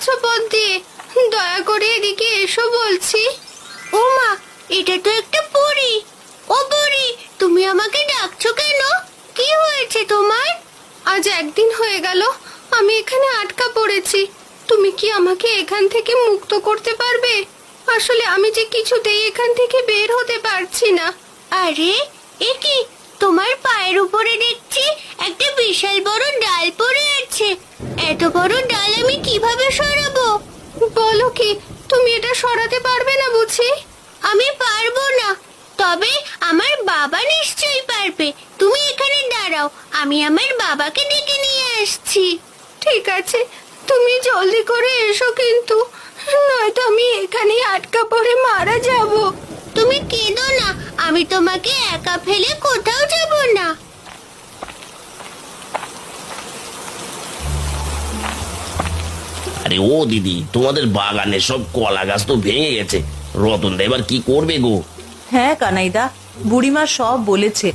যাচ্ছ পথ দিয়ে? দয়া করে এদিকে এসো বলছি। ও মা, এটা তো একটা পরী। ও পরী, তুমি আমাকে ডাকছো কেন? কি হয়েছে তোমার? আজ একদিন হয়ে গেল আমি এখানে আটকা পড়েছি। তুমি কি আমাকে এখান থেকে মুক্ত করতে পারবে? আসলে আমি যে কিছুতেই এখান থেকে বের হতে পারছি না। আরে, এ কি? তোমার পায়ের উপরে দেখছি একটা বিশাল বড় ডাল পড়ে আছে। এত বড় ডাল আমি কিভাবে সরাবো? বলো কি, তুমি এটা সরাতে পারবে না বুঝি? আমি পারবো না, তবে আমার বাবা নিশ্চয়ই পারবে। তুমি এখানে দাঁড়াও, আমি আমার বাবাকে ডেকে নিয়ে আসছি। ঠিক আছে, তুমি জলদি করে এসো কিন্তু, নয়তো আমি এখানেই আটকা পড়ে মারা যাব। তুমি কেঁদো না, আমি তোমাকে একা ফেলে কোথাও যাব না। আরে ও দিদি, তোমাদের বাগানে সব কলা গাছ তো ভেঙে গেছে। রতনদা এবার কি করবে গো? হ্যাঁ কানাইদা, বুড়িমা সব বলেছে।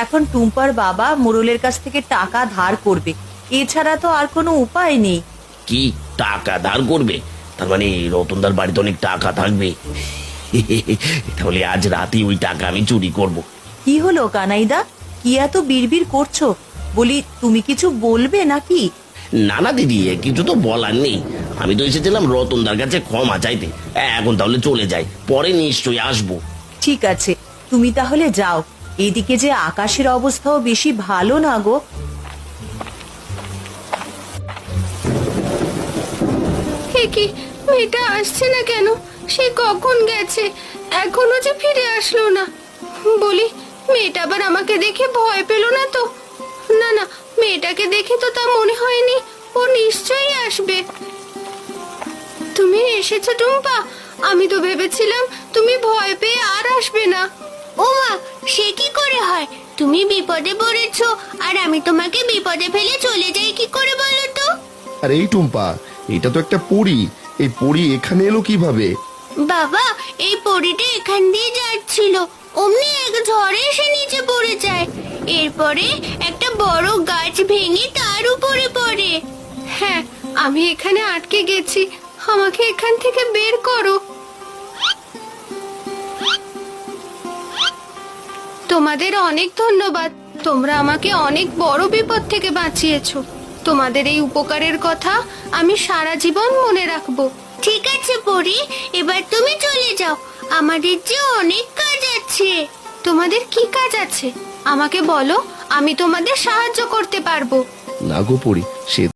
এখন টুম্পার বাবা মোড়লের কাছ থেকে টাকা ধার করবে, এছাড়া তো আর কোনো উপায় নেই। কি টাকা ধার করবে? তার মানে রতনদার বাড়িতে অনেক টাকা থাকবে। তাহলে আজ রাতে ওই টাকা আমি চুরি করব। কি হলো কানাইদা, কি এত বিড়বিড় করছো? বলি, তুমি কিছু বলবে নাকি? না না দিদি, কিছু তো বলার নেই। আমি তো এসেছিলাম রতনদার কাছে ক্ষমা চাইতে। এখন তাহলে চলে যাই, পরে নিশ্চয়ই আসবো। ঠিক আছে, তুমি তাহলে যাও। এদিকে যে আকাশের অবস্থাও বেশি ভালো না গো। কি, মেয়েটা আসছে না কেন? সে কখন গেছে, এখনো যে ফিরে আসলো না। বলি, মেয়েটা আবার আমাকে দেখে ভয় পেল না তো? না না, মেয়েটাকে দেখে তো তা মনে হয়নি। ও নিশ্চয়ই আসবে। তুমি এসেছো টুম্পা? আমি তো ভেবেছিলাম তুমি ভয় পেয়ে আর আসবে না। ও মা, সে কি করে হয়? তুমি বিপদে পড়েছো আর আমি তোমাকে বিপদে ফেলে চলে যাই কি করে বলো তো? আরে এই টুম্পা, এটা তো একটা পরী। এই পরী এখানে এলো কিভাবে? বাবা, এই পরীটা এখান দিয়ে যাচ্ছিল, অমনি এক ঝড়ে এসে নিচে পড়ে যায়। এরপরে একটা বড় গাছ ভেঙে তার উপরে পড়ে। হ্যাঁ, আমি এখানে আটকে গেছি, আমাকে এখান থেকে বের করো। তোমাদের অনেক ধন্যবাদ, তোমরা আমাকে অনেক বড় বিপদ থেকে বাঁচিয়েছো। তোমাদের এই উপকারের কথা আমি সারা জীবন মনে রাখবো। ঠিক আছে পরি, এবার তুমি চলে যাও, আমাদের যে অনেক কাজ আছে। তোমাদের কি কাজ আছে আমাকে বলো, আমি তোমাদের সাহায্য করতে পারবো। না গো পরী, সে